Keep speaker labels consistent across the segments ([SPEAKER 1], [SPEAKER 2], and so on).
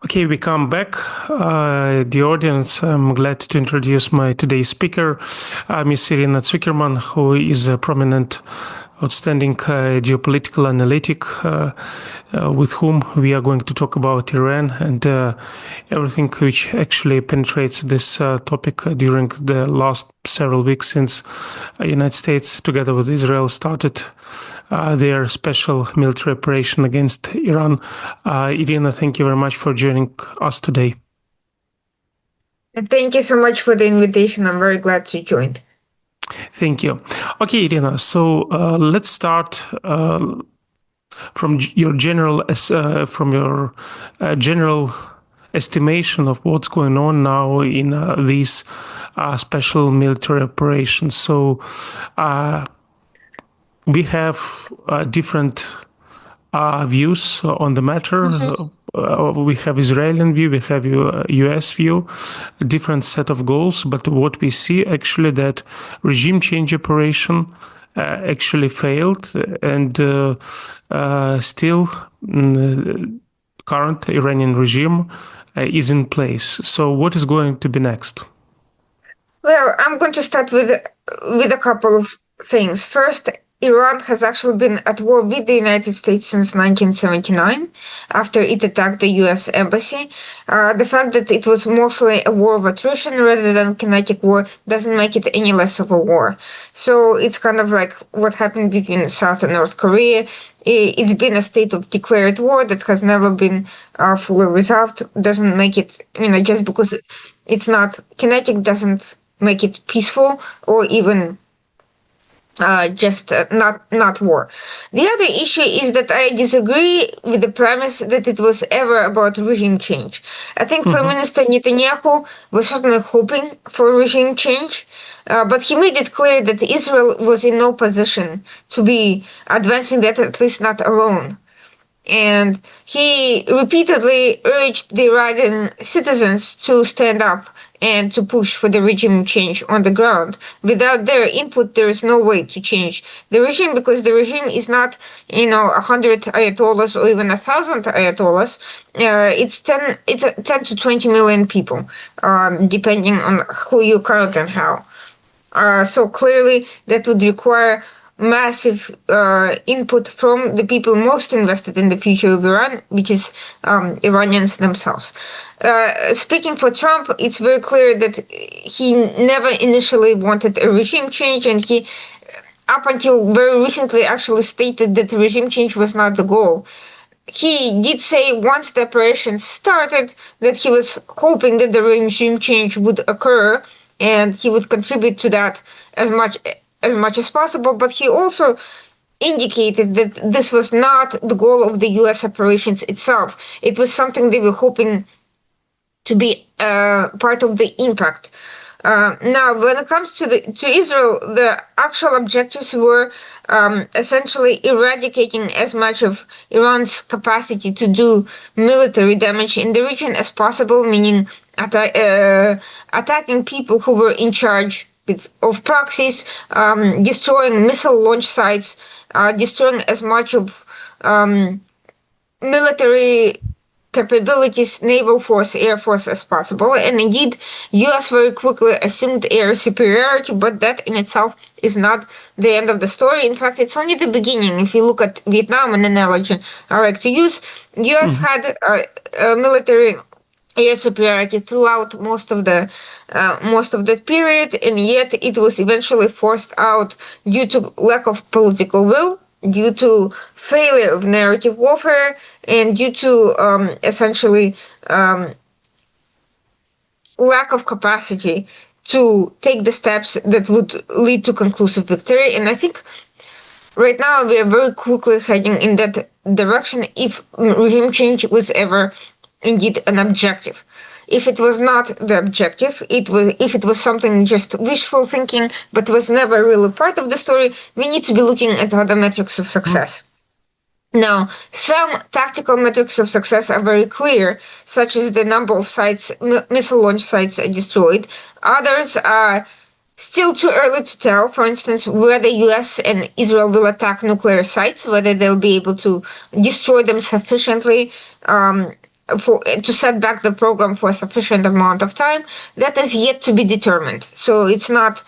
[SPEAKER 1] Okay, we come back. The audience, I'm glad to introduce my today's speaker, Miss Irina Tsukerman, who is a prominent, outstanding geopolitical analytic with whom we are going to talk about Iran and everything which actually penetrates this topic during the last several weeks since the United States, together with Israel, started their special military operation against Iran. Irina, thank you very much for joining us today.
[SPEAKER 2] Thank you so much for the invitation. I'm very glad to join.
[SPEAKER 1] Thank you. Okay, Irina, so let's start from your general estimation of what's going on now in these special military operations. So we have different views on the matter. Mm-hmm. We have Israeli view, we have US view, a different set of goals. But what we see actually that regime change operation actually failed, and still current Iranian regime is in place. So what is going to be next?
[SPEAKER 2] Well, I'm going to start with a couple of things. First, Iran has actually been at war with the United States since 1979, after it attacked the U.S. embassy. The fact that it was mostly a war of attrition rather than kinetic war doesn't make it any less of a war. So it's kind of like what happened between South and North Korea. It's been a state of declared war that has never been fully resolved. Doesn't make it, just because it's not kinetic doesn't make it peaceful or even not war. The other issue is that I disagree with the premise that it was ever about regime change. I think Prime Minister Netanyahu was certainly hoping for regime change, but he made it clear that Israel was in no position to be advancing that, at least not alone. And he repeatedly urged the Iranian citizens to stand up and to push for the regime change on the ground. Without their input, there is no way to change the regime, because the regime is not, 100 ayatollahs or even 1,000 ayatollahs. It's 10 to 20 million people, depending on who you count and how. So clearly, that would require massive input from the people most invested in the future of Iran, which is Iranians themselves. Speaking for Trump, it's very clear that he never initially wanted a regime change, and he, up until very recently, actually stated that regime change was not the goal. He did say once the operation started that he was hoping that the regime change would occur, and he would contribute to that as much as possible, but he also indicated that this was not the goal of the U.S. operations itself. It was something they were hoping to be part of the impact. Now, when it comes to Israel, the actual objectives were essentially eradicating as much of Iran's capacity to do military damage in the region as possible, meaning attacking people who were in charge of proxies, destroying missile launch sites, destroying as much of military capabilities, naval force, air force as possible. And indeed, U.S. very quickly assumed air superiority, but that in itself is not the end of the story. In fact, it's only the beginning. If you look at Vietnam, an analogy I like to use, U.S. had military air superiority throughout most of that period, and yet it was eventually forced out due to lack of political will, due to failure of narrative warfare, and due to essentially lack of capacity to take the steps that would lead to conclusive victory. And I think right now we are very quickly heading in that direction if regime change was ever indeed an objective. If it was not the objective, if it was something just wishful thinking, but was never really part of the story, we need to be looking at other metrics of success. Now, some tactical metrics of success are very clear, such as the number of sites, missile launch sites destroyed. Others are still too early to tell. For instance, whether US and Israel will attack nuclear sites, whether they'll be able to destroy them sufficiently to set back the program for a sufficient amount of time, that is yet to be determined. So it's not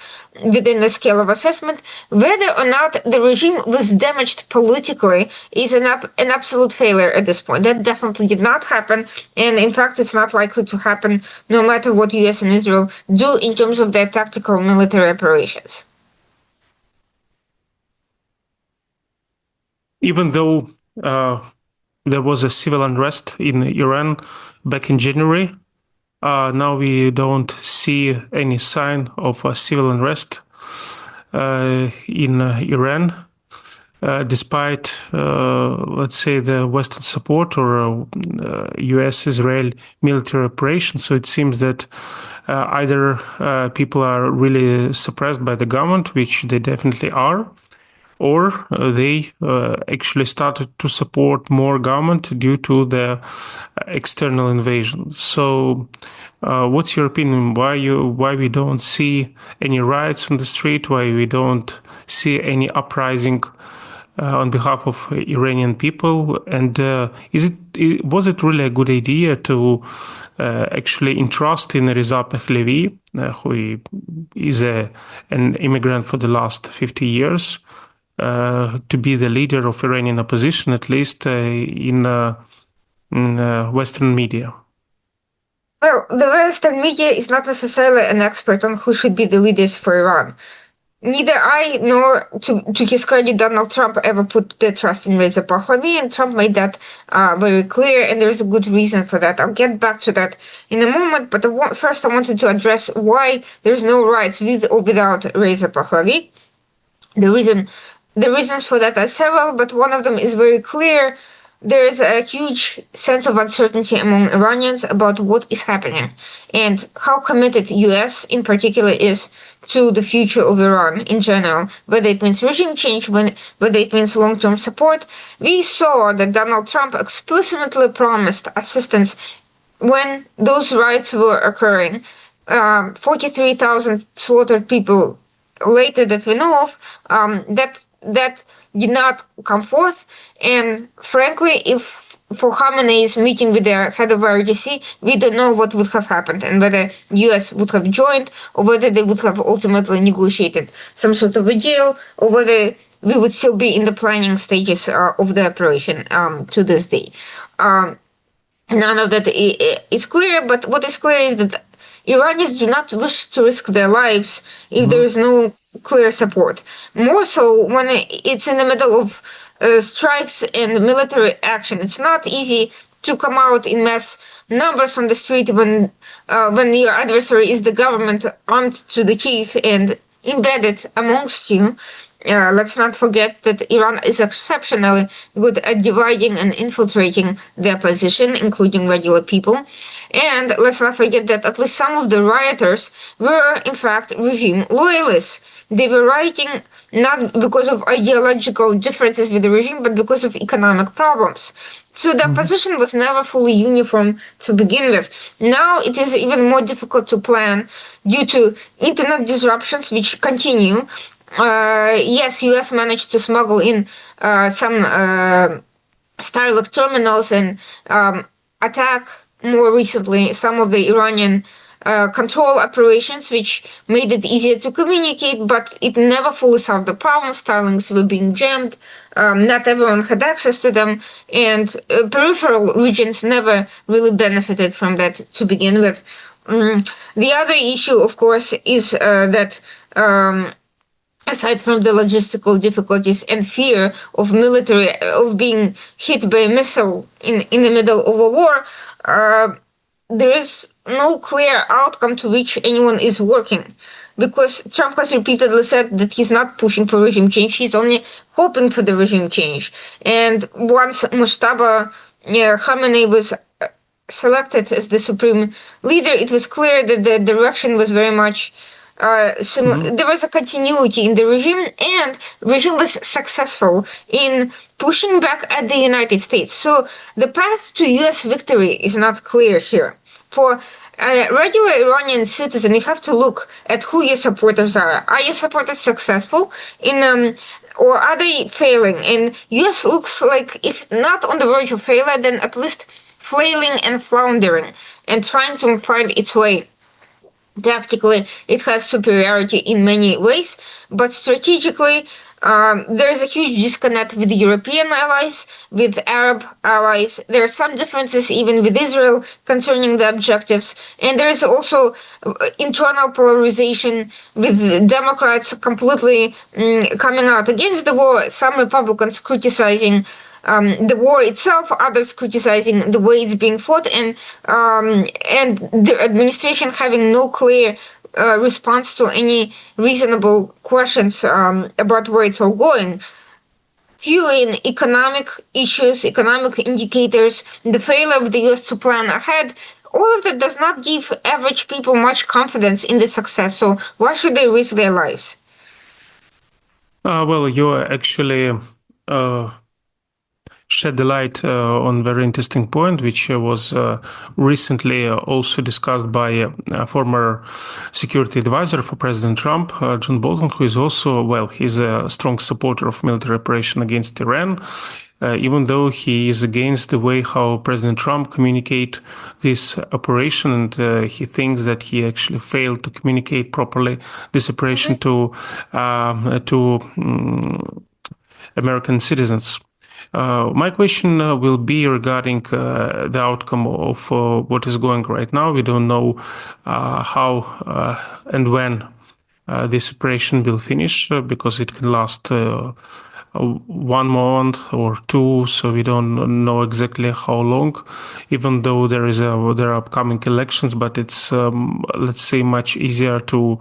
[SPEAKER 2] within the scale of assessment. Whether or not the regime was damaged politically is an absolute failure at this point. That definitely did not happen, and in fact, it's not likely to happen no matter what US and Israel do in terms of their tactical military operations.
[SPEAKER 1] Even though there was a civil unrest in Iran back in January, now we don't see any sign of a civil unrest in Iran, despite, let's say, the Western support or US-Israel military operation. So it seems that either people are really suppressed by the government, which they definitely are, or they actually started to support more government due to the external invasion. So what's your opinion? Why we don't see any riots on the street? Why we don't see any uprising on behalf of Iranian people? And was it really a good idea to actually entrust in Reza Pahlavi, who is an immigrant for the last 50 years, to be the leader of Iranian opposition, at least in Western media?
[SPEAKER 2] Well, the Western media is not necessarily an expert on who should be the leaders for Iran. Neither I nor, to his credit, Donald Trump ever put their trust in Reza Pahlavi, and Trump made that very clear, and there's a good reason for that. I'll get back to that in a moment, but first I wanted to address why there's no riots with or without Reza Pahlavi. The reasons for that are several, but one of them is very clear. There is a huge sense of uncertainty among Iranians about what is happening and how committed US in particular is to the future of Iran in general, whether it means regime change, whether it means long-term support. We saw that Donald Trump explicitly promised assistance when those riots were occurring. 43,000 slaughtered people later that we know of, that did not come forth. And frankly, if for Khamenei's meeting with the head of RGC, we don't know what would have happened and whether US would have joined or whether they would have ultimately negotiated some sort of a deal or whether we would still be in the planning stages of the operation to this day. None of that is clear, but what is clear is that Iranians do not wish to risk their lives if there is no clear support. More so when it's in the middle of strikes and military action. It's not easy to come out in mass numbers on the street when your adversary is the government armed to the teeth and embedded amongst you. Let's not forget that Iran is exceptionally good at dividing and infiltrating the opposition, including regular people. And let's not forget that at least some of the rioters were, in fact, regime loyalists. They were rioting not because of ideological differences with the regime, but because of economic problems. So the opposition was never fully uniform to begin with. Now it is even more difficult to plan due to internet disruptions, which continue. Yes, US managed to smuggle in some Starlink terminals and attack more recently some of the Iranian control operations, which made it easier to communicate, but it never fully solved the problem. Starlinks were being jammed. Not everyone had access to them, and peripheral regions never really benefited from that to begin with. The other issue, of course, is that aside from the logistical difficulties and fear of being hit by a missile in the middle of a war, there is no clear outcome to which anyone is working, because Trump has repeatedly said that he's not pushing for regime change, he's only hoping for the regime change. And once Mujtaba Khamenei was selected as the supreme leader, it was clear that the direction was very much there was a continuity in the regime, and regime was successful in pushing back at the United States. So the path to US victory is not clear here. For a regular Iranian citizen, you have to look at who your supporters are. Are your supporters successful in or are they failing? And US looks like, if not on the verge of failure, then at least flailing and floundering and trying to find its way. Tactically, it has superiority in many ways, but strategically, there is a huge disconnect with European allies, with Arab allies. There are some differences even with Israel concerning the objectives, and there is also internal polarization with Democrats completely coming out against the war. Some Republicans criticizing the war itself, others criticizing the way it's being fought, and the administration having no clear response to any reasonable questions about where it's all going. Few in economic issues, economic indicators, the failure of the US to plan ahead, all of that does not give average people much confidence in the success. So why should they risk their lives?
[SPEAKER 1] Well, you actually shed the light on a very interesting point, which was recently also discussed by a former security advisor for President Trump, John Bolton, who is also, well, he's a strong supporter of military operation against Iran, even though he is against the way how President Trump communicate this operation, and he thinks that he actually failed to communicate properly this operation to American citizens. My question will be regarding the outcome of what is going right now. We don't know how and when this operation will finish because it can last 1 month or 2, so we don't know exactly how long, even though there are upcoming elections, but it's let's say much easier to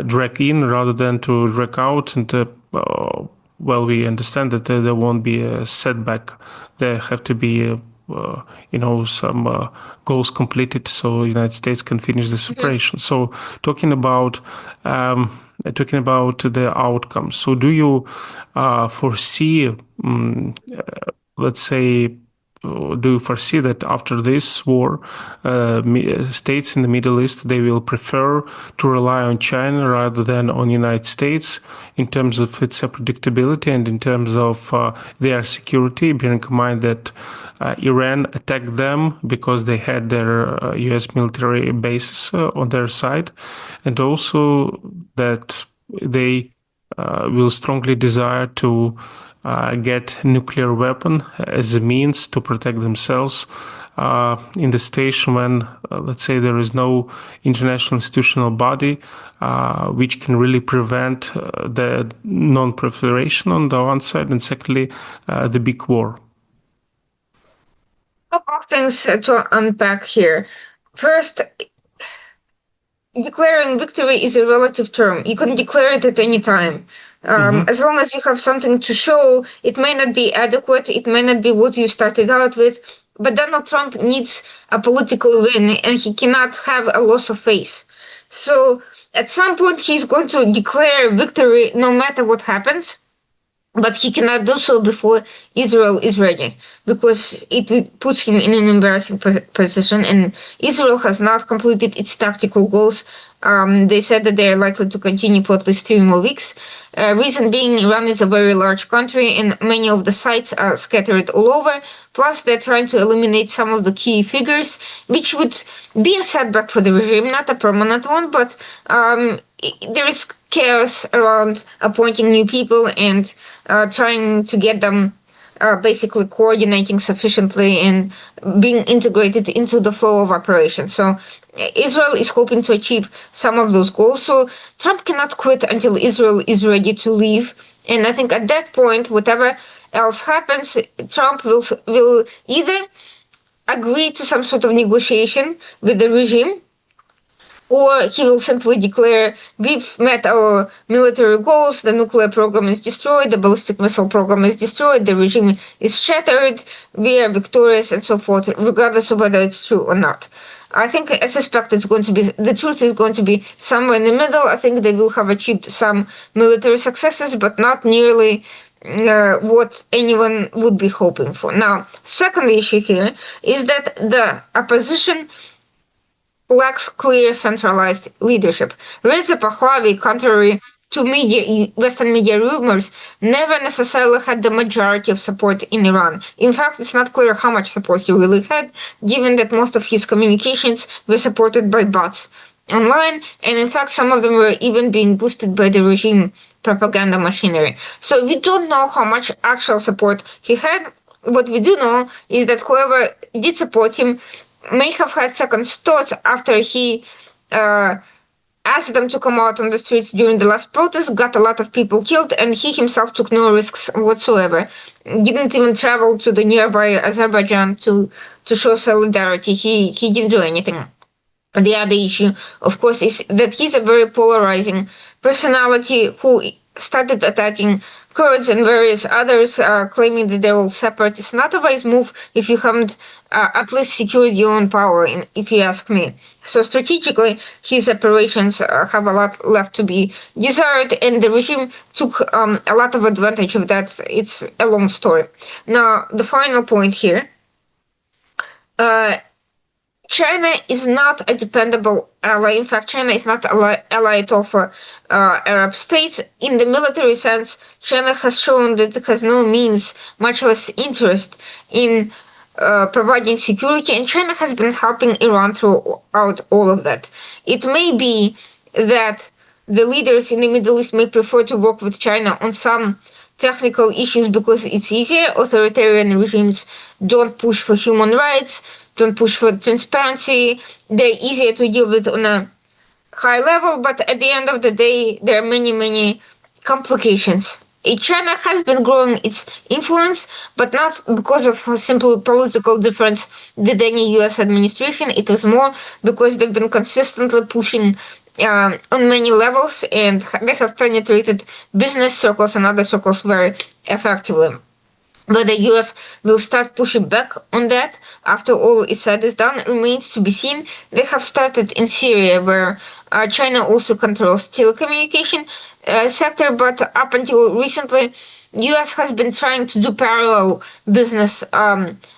[SPEAKER 1] drag in rather than to drag out, and well, we understand that there won't be a setback. There have to be some goals completed so the United States can finish this operation. So talking about the outcome. So do you foresee, let's say, do you foresee that after this war, states in the Middle East, they will prefer to rely on China rather than on the United States in terms of its predictability and in terms of their security, bearing in mind that Iran attacked them because they had their US military bases on their side, and also that they will strongly desire to get nuclear weapon as a means to protect themselves in the station when, let's say, there is no international institutional body which can really prevent the non-proliferation on the one side, and secondly, the big war.
[SPEAKER 2] A couple of things to unpack here. First, declaring victory is a relative term. You can declare it at any time. As long as you have something to show, it may not be adequate, it may not be what you started out with, but Donald Trump needs a political win and he cannot have a loss of face. So at some point he's going to declare victory no matter what happens, but he cannot do so before Israel is ready, because it puts him in an embarrassing position, and Israel has not completed its tactical goals. They said that they are likely to continue for at least 3 more weeks. Reason being, Iran is a very large country, and many of the sites are scattered all over. Plus, they're trying to eliminate some of the key figures, which would be a setback for the regime, not a permanent one, but there is chaos around appointing new people and trying to get them basically coordinating sufficiently and being integrated into the flow of operations. So Israel is hoping to achieve some of those goals. So Trump cannot quit until Israel is ready to leave. And I think at that point, whatever else happens, Trump will either agree to some sort of negotiation with the regime, or he will simply declare, we've met our military goals, the nuclear program is destroyed, the ballistic missile program is destroyed, the regime is shattered, we are victorious, and so forth, regardless of whether it's true or not. I suspect it's going to be, the truth is going to be somewhere in the middle. I think they will have achieved some military successes, but not nearly what anyone would be hoping for. Now, second issue here is that the opposition lacks clear centralized leadership. Reza Pahlavi, contrary to media, Western media rumors, never necessarily had the majority of support in Iran. In fact, it's not clear how much support he really had, given that most of his communications were supported by bots online, and in fact, some of them were even being boosted by the regime propaganda machinery. So we don't know how much actual support he had. What we do know is that whoever did support him may have had second thoughts after he asked them to come out on the streets during the last protest, got a lot of people killed, and he himself took no risks whatsoever. Didn't even travel to the nearby Azerbaijan to show solidarity. He didn't do anything. The other issue, of course, is that he's a very polarizing personality who started attacking Kurds and various others, claiming that they're all separatists. Not a wise move if you haven't at least secured your own power, if you ask me. So strategically, his operations have a lot left to be desired, and the regime took a lot of advantage of that. It's a long story. Now, the final point here. China is not a dependable ally. In fact, China is not an ally at all for Arab states. In the military sense, China has shown that it has no means, much less interest, in providing security, and China has been helping Iran throughout all of that. It may be that the leaders in the Middle East may prefer to work with China on some technical issues because it's easier. Authoritarian regimes don't push for human rights, don't push for transparency. They're easier to deal with on a high level, but at the end of the day, there are many, many complications. China has been growing its influence, but not because of a simple political difference with any US administration. It was more because they've been consistently pushing on many levels, and they have penetrated business circles and other circles very effectively. Whether the US will start pushing back on that after all is said is done remains to be seen. They have started in Syria, where China also controls telecommunication sector, but up until recently, US has been trying to do parallel business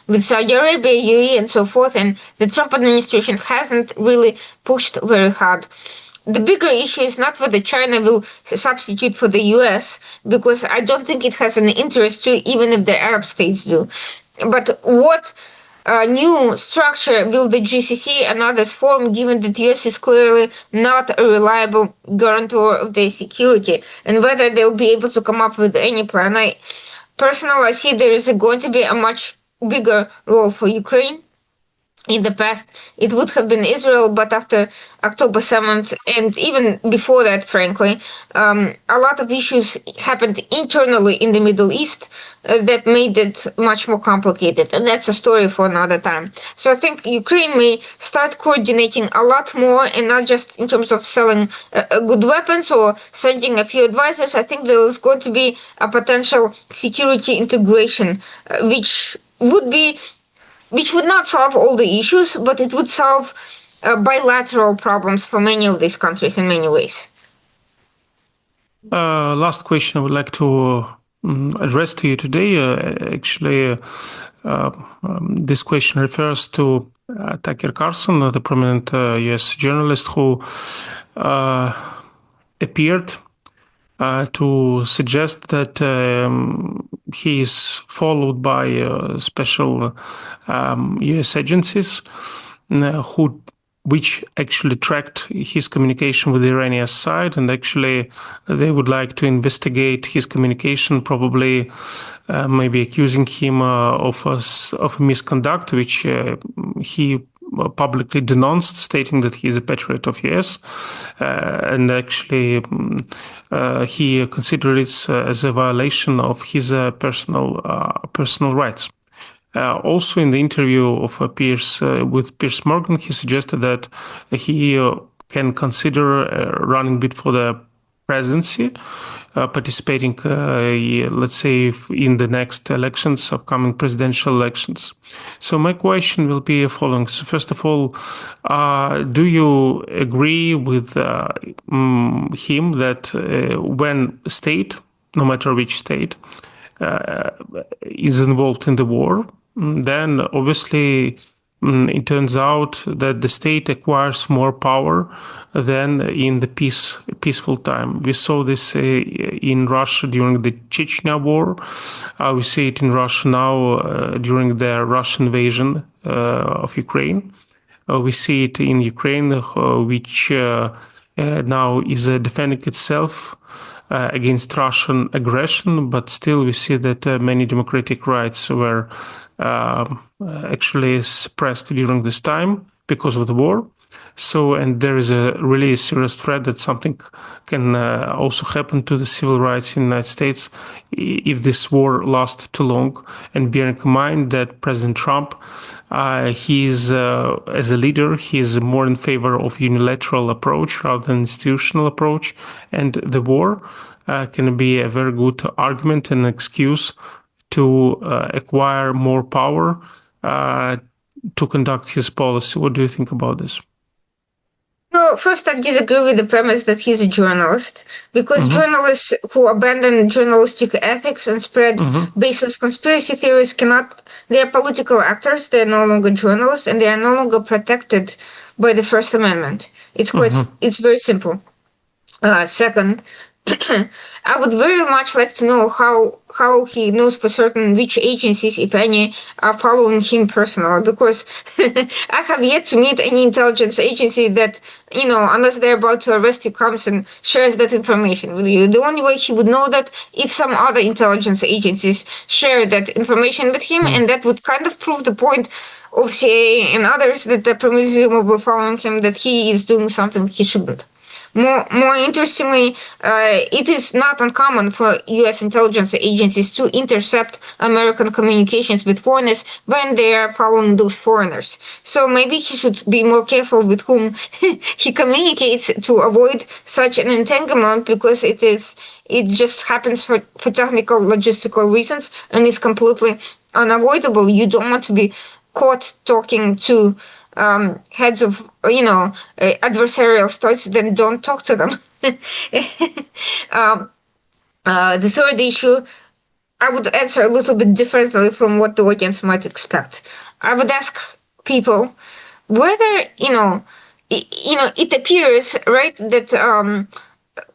[SPEAKER 2] with Saudi Arabia, UAE, and so forth, and the Trump administration hasn't really pushed very hard. The bigger issue is not whether China will substitute for the US, because I don't think it has an interest to, even if the Arab states do. But what new structure will the GCC and others form, given that the US is clearly not a reliable guarantor of their security, and whether they'll be able to come up with any plan? I see there is going to be a much bigger role for Ukraine. In the past, it would have been Israel, but after October 7th, and even before that, frankly, a lot of issues happened internally in the Middle East that made it much more complicated, and that's a story for another time. So I think Ukraine may start coordinating a lot more, and not just in terms of selling good weapons or sending a few advisors. I think there is going to be a potential security integration, which would not solve all the issues, but it would solve bilateral problems for many of these countries in many ways.
[SPEAKER 1] Last question I would like to address to you today. This question refers to Tucker Carlson, the prominent US journalist who appeared to suggest that he is followed by special US agencies which actually tracked his communication with the Iranian side, and actually they would like to investigate his communication, probably maybe accusing him of misconduct, which he publicly denounced, stating that he is a patriot of US, and actually he considered it as a violation of his personal rights. Also, in the interview of with Piers Morgan, he suggested that he can consider running bid for the presidency, participating, let's say, in the next elections, upcoming presidential elections. So my question will be following. So first of all, do you agree with him that when a state, no matter which state, is involved in the war, then obviously it turns out that the state acquires more power than in the peaceful time. We saw this in Russia during the Chechnya war. We see it in Russia now during the Russian invasion of Ukraine. We see it in Ukraine, which now is defending itself against Russian aggression, but still we see that many democratic rights were actually suppressed during this time because of the war. So, and there is a really serious threat that something can also happen to the civil rights in the United States if this war lasts too long. And bearing in mind that President Trump, he's as a leader, he's more in favor of unilateral approach rather than institutional approach, and the war can be a very good argument and excuse to acquire more power to conduct his policy. What do you think about this?
[SPEAKER 2] Well, first, I disagree with the premise that he's a journalist, because journalists who abandon journalistic ethics and spread baseless conspiracy theories they are political actors, they're no longer journalists, and they are no longer protected by the First Amendment. It's it's very simple. Second, I would very much like to know how he knows for certain which agencies, if any, are following him personally, because I have yet to meet any intelligence agency that, unless they're about to arrest you, comes and shares that information with you. The only way he would know that if some other intelligence agencies share that information with him, and that would kind of prove the point of CIA and others that are presumably following him, that he is doing something he shouldn't. More interestingly, it is not uncommon for U.S. intelligence agencies to intercept American communications with foreigners when they are following those foreigners. So maybe he should be more careful with whom he communicates to avoid such an entanglement, because it just happens for technical logistical reasons and is completely unavoidable. You don't want to be caught talking to heads of, adversarial states, then don't talk to them. The third issue, I would answer a little bit differently from what the audience might expect. I would ask people whether, it appears, right, that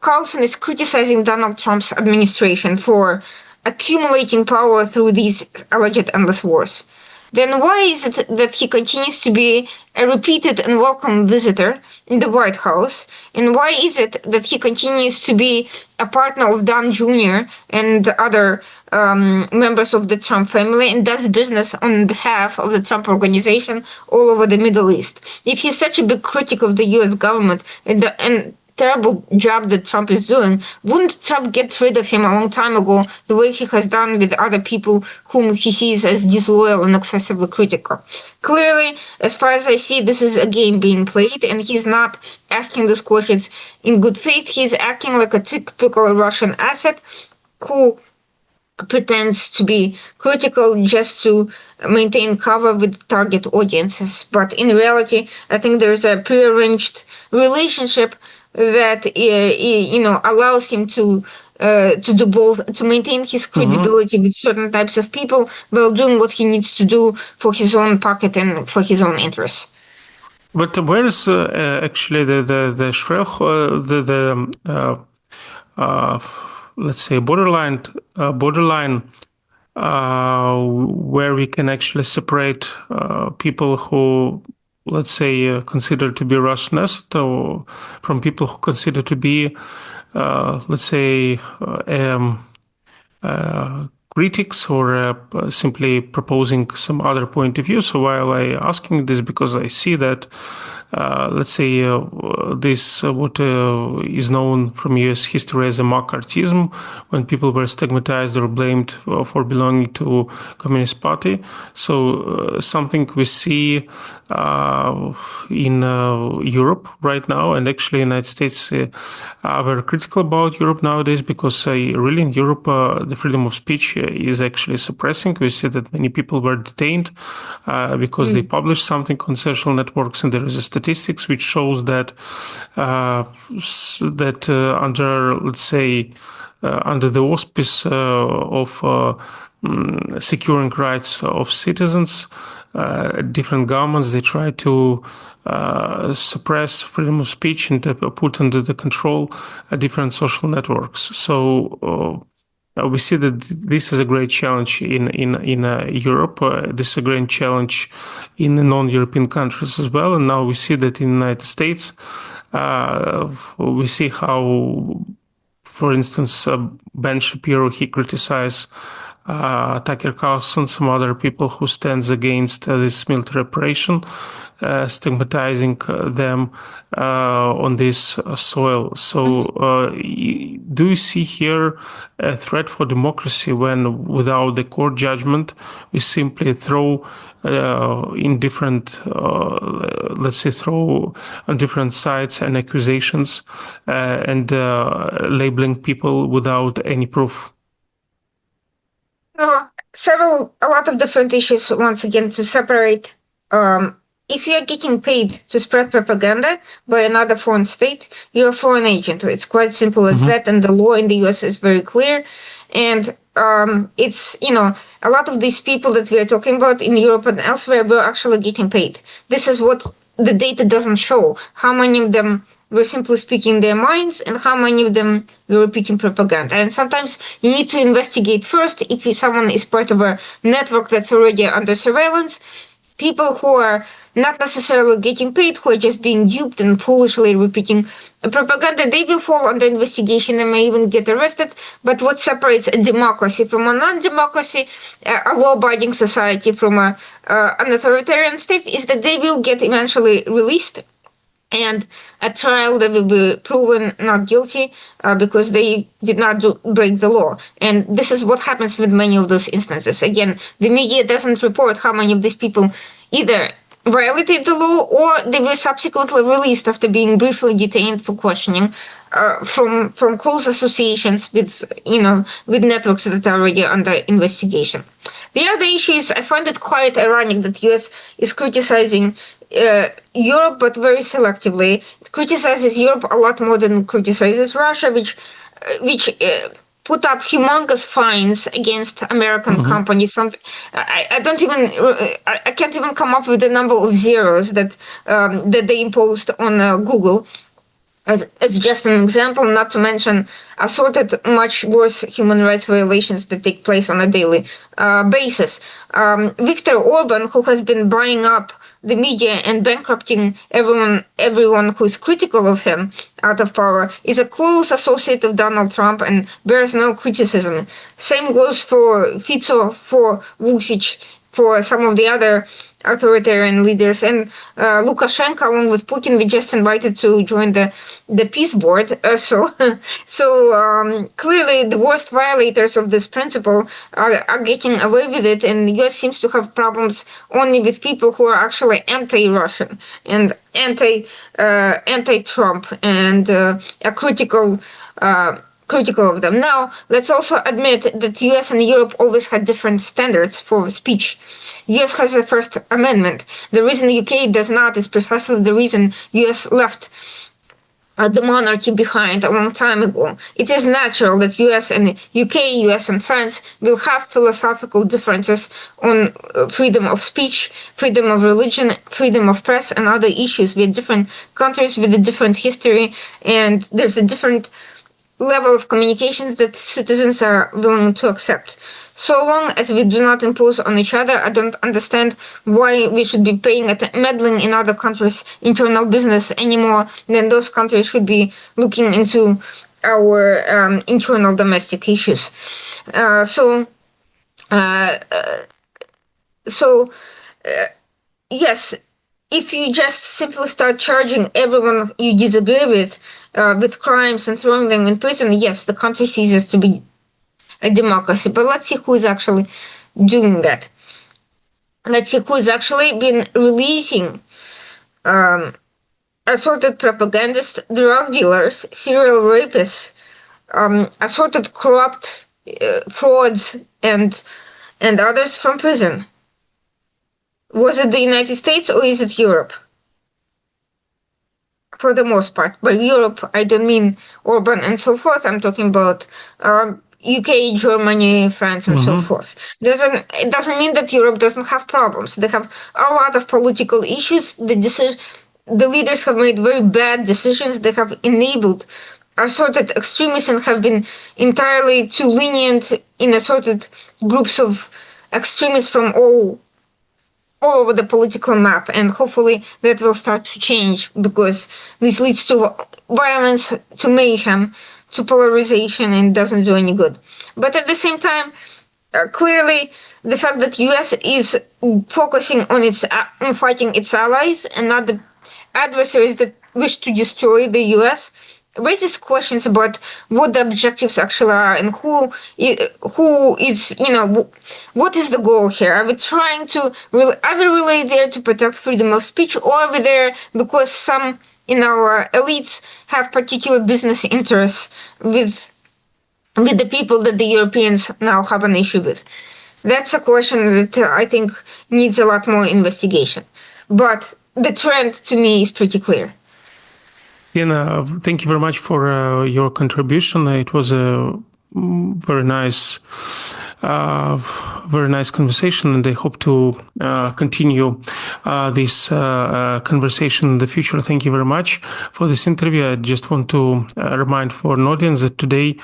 [SPEAKER 2] Carlson is criticizing Donald Trump's administration for accumulating power through these alleged endless wars. Then why is it that he continues to be a repeated and welcome visitor in the White House? And why is it that he continues to be a partner of Don Jr. and other members of the Trump family and does business on behalf of the Trump organization all over the Middle East? If he's such a big critic of the U.S. government and terrible job that Trump is doing, wouldn't Trump get rid of him a long time ago, the way he has done with other people whom he sees as disloyal and excessively critical? Clearly, as far as I see, this is a game being played, and he's not asking those questions in good faith. He's acting like a typical Russian asset who pretends to be critical just to maintain cover with target audiences. But in reality, I think there's a prearranged relationship that allows him to do both, to maintain his credibility with certain types of people while doing what he needs to do for his own pocket and for his own interests.
[SPEAKER 1] But where is actually the let's say borderline where we can actually separate people who, let's say, considered to be Russianist, or from people who consider to be, let's say, critics, or simply proposing some other point of view. So while I asking this, because I see that, let's say, this what is known from U.S. history as a McCarthyism, when people were stigmatized or blamed for belonging to Communist Party. So something we see in Europe right now, and actually United States are very critical about Europe nowadays, because really in Europe the freedom of speech is actually suppressing. We see that many people were detained because they published something on social networks, and there is a statistics which shows that under, let's say, under the auspice of securing rights of citizens. Different governments, they try to suppress freedom of speech and put under the control different social networks. So we see that this is a great challenge in Europe. This is a great challenge in non-European countries as well. And now we see that in the United States, we see how, for instance, Ben Shapiro, he criticized Tucker Carlson, some other people who stands against this military operation, stigmatizing them on this soil. So do you see here a threat for democracy when, without the court judgment, we simply throw in different, let's say, throw on different sides and accusations and labeling people without any proof?
[SPEAKER 2] A lot of different issues, once again, to separate. If you're getting paid to spread propaganda by another foreign state, you're a foreign agent. It's quite simple as that, and the law in the US is very clear. And it's, a lot of these people that we are talking about in Europe and elsewhere were actually getting paid. This is what the data doesn't show. How many of them were simply speaking their minds and how many of them were repeating propaganda. And sometimes you need to investigate first if someone is part of a network that's already under surveillance. People who are not necessarily getting paid, who are just being duped and foolishly repeating propaganda, they will fall under investigation and may even get arrested. But what separates a democracy from a non-democracy, a law-abiding society from an authoritarian state, is that they will get eventually released. And at trial, they will be proven not guilty because they did not break the law. And this is what happens with many of those instances. Again, the media doesn't report how many of these people either violated the law or they were subsequently released after being briefly detained for questioning from close associations with networks that are already under investigation. The other issue is I find it quite ironic that US is criticizing Europe, but very selectively. It criticizes Europe a lot more than it criticizes Russia, which put up humongous fines against American companies. I can't even come up with the number of zeros that they imposed on Google. As just an example, not to mention assorted much worse human rights violations that take place on a daily basis. Viktor Orban, who has been buying up the media and bankrupting everyone who is critical of him out of power, is a close associate of Donald Trump and bears no criticism. Same goes for Fico, for Vucic, for some of the other authoritarian leaders, and Lukashenko, along with Putin, we just invited to join the peace board. So clearly, the worst violators of this principle are getting away with it, and the US seems to have problems only with people who are actually anti-Russian and anti-Trump and are critical of them. Now, let's also admit that US and Europe always had different standards for speech. US has a First Amendment. The reason UK does not is precisely the reason US left the monarchy behind a long time ago. It is natural that US and UK, US and France will have philosophical differences on freedom of speech, freedom of religion, freedom of press, and other issues with different countries with a different history, and there's a different level of communications that citizens are willing to accept. So long as we do not impose on each other, I don't understand why we should be meddling in other countries' internal business any more than those countries should be looking into our internal domestic issues. Yes, if you just simply start charging everyone you disagree with crimes and throwing them in prison, yes, the country ceases to be a democracy. But let's see who is actually doing that. Let's see who is actually been releasing assorted propagandists, drug dealers, serial rapists, assorted corrupt frauds, and others from prison. Was it the United States or is it Europe? For the most part. By Europe, I don't mean Orban and so forth. I'm talking about UK, Germany, France, and so forth. It doesn't mean that Europe doesn't have problems. They have a lot of political issues. The leaders have made very bad decisions. They have enabled assorted extremists and have been entirely too lenient in assorted groups of extremists from all over the political map, and hopefully that will start to change, because this leads to violence, to mayhem, to polarization, and doesn't do any good. But at the same time, clearly the fact that US is focusing on fighting its allies and not the adversaries that wish to destroy the US raises questions about what the objectives actually are, and who is, what is the goal here? Are we trying to, are we really there to protect freedom of speech, or are we there because some in our elites have particular business interests with the people that the Europeans now have an issue with? That's a question that I think needs a lot more investigation. But the trend to me is pretty clear.
[SPEAKER 1] Irina, thank you very much for your contribution. It was a very nice conversation, and I hope to continue this conversation in the future. Thank you very much for this interview. I just want to remind for an audience that today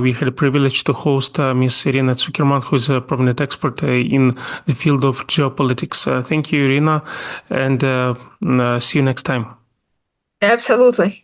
[SPEAKER 1] we had a privilege to host Ms. Irina Tsukerman, who is a prominent expert in the field of geopolitics. Thank you, Irina, and see you next time.
[SPEAKER 2] Absolutely.